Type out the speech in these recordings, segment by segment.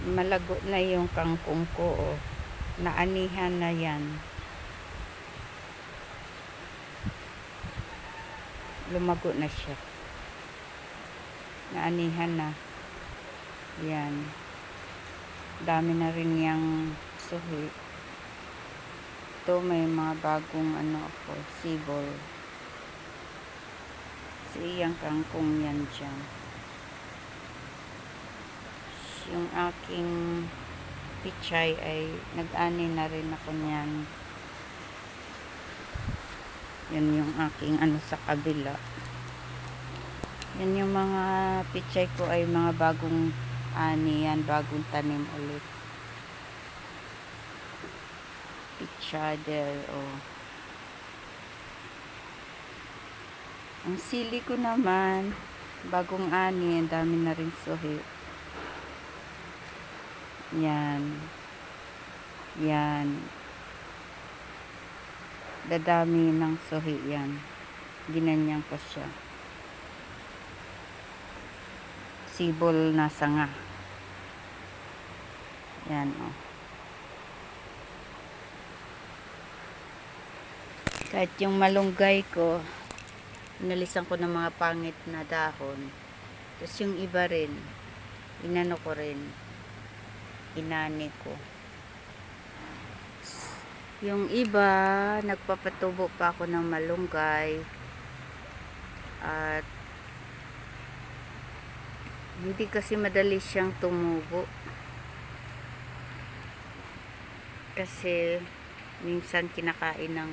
Malago na yung kangkong ko, oh. Naanihan na yan. Lumago na siya. Naanihan na. Yan. Dami na rin yung suhi. Ito may mga bagong ako, sibol. Siyang kangkong yan dyan. Yung aking pichay ay nag-ani na rin ako niyan. Yan yung aking sa kabila. Yan yung mga pichay ko ay mga bagong ani yan, bagong tanim ulit. Pichader, oh. Ang sili ko naman, bagong ani, ang dami na rin suhi. Yan. Yan. Dadami ng suhi yan. Ginanyan ko siya. Sibol na sanga. Yan, oh. Kahit yung malunggay ko, inalisan ko ng mga pangit na dahon. Tapos yung iba rin, inano ko rin, inani ko. Yung iba, nagpapatubo pa ako ng malunggay. At hindi kasi madali siyang tumubo. Kasi minsan kinakain ng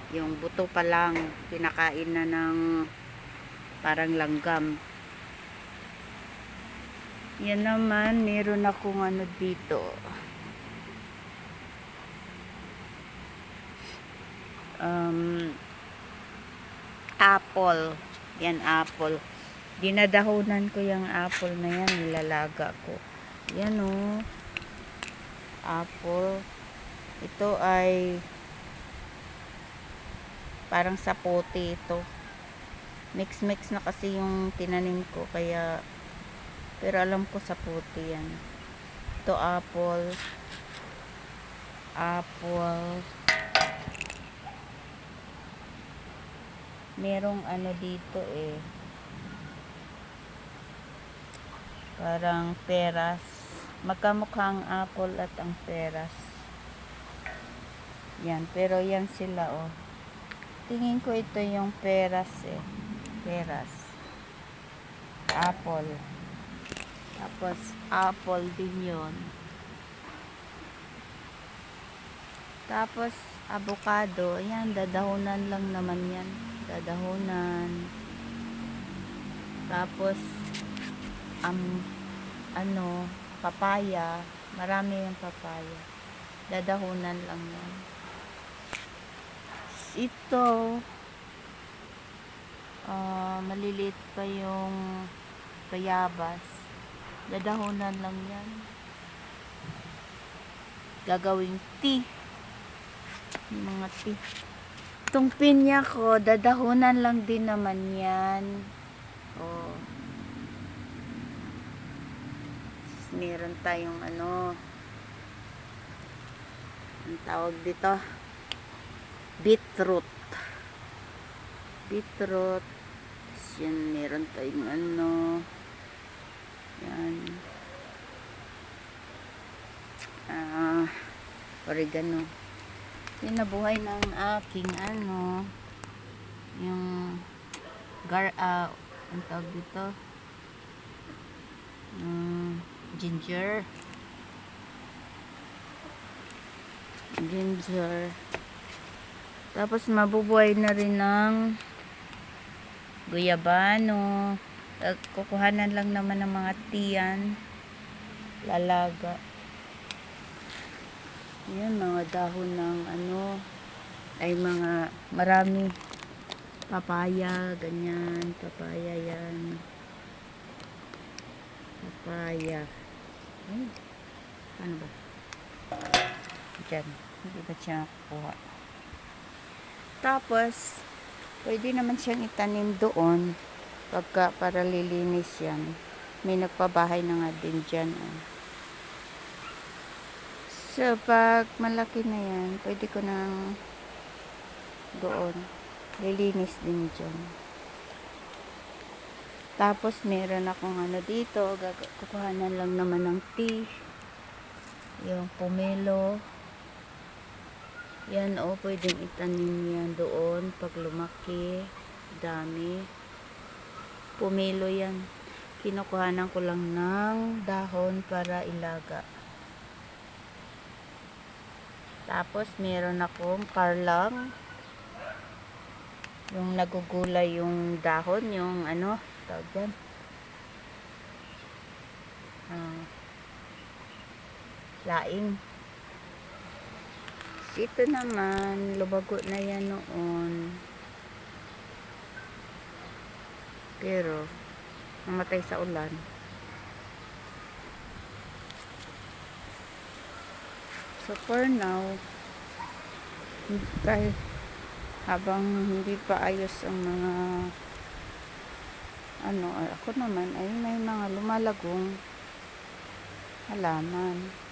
yung buto pa lang kinakain na ng parang langgam. Yan naman, meron akong dito. Apple. Yan, apple. Dinadahunan ko yung apple na yan, nilalaga ko. Yan, oh. Apple. Ito ay parang sapote ito. Mix na kasi yung tinanim ko, kaya pero alam ko sapote yan. Ito apple. Merong dito parang peras. Magkamukhang apple at ang peras. Yan, pero yan sila, oh. Tingin ko ito yung peras, peras. Apple. Tapos apple din yun. Tapos avocado, ayan, dadahunan lang naman yan. Dadahunan. Tapos papaya, marami yung papaya. Dadahunan lang yan. Ito maliliit pa yung bayabas. Dadahunan lang yan. Gagawing tea. Yung mga tea. Itong pinya ko, dadahunan lang din naman yan. Oh. Meron tayong ang tawag dito, beetroot. Yan, meron tayong yan, oregano. Yung nabuhay ng aking yung ang tawag dito, ginger. Tapos mabubuhay na rin ng guyabano. Kukuhanan lang naman ng mga tiyan, lalaga. Yan, mga dahon ng ay mga marami. Papaya, ganyan. Papaya yan. Papaya. Ay, ano ba? Diyan. Hindi ba siya nakukuha? Tapos, pwede naman siyang itanim doon para lilinis yan. May nagpabahay na nga din dyan. Oh. So, pag malaki na yan, pwede ko nang doon. Lilinis din dyan. Tapos, meron akong ano dito. Kukuhanan lang naman ng tea. Yung pomelo. Yan, o. Pwedeng itanim yan doon. Pag lumaki. Dami. Pomelo yan. Kinukuhanan ko lang ng dahon para ilaga. Tapos, meron akong karlang. Yung nagugulay yung dahon. Yung ano, tawag dyan. Laing. Ito naman, lubago na yan noon. Pero, namatay sa ulan. So, for now, kahit habang hindi pa ayos ang mga ano, ako naman ay may mga lumalagong halaman.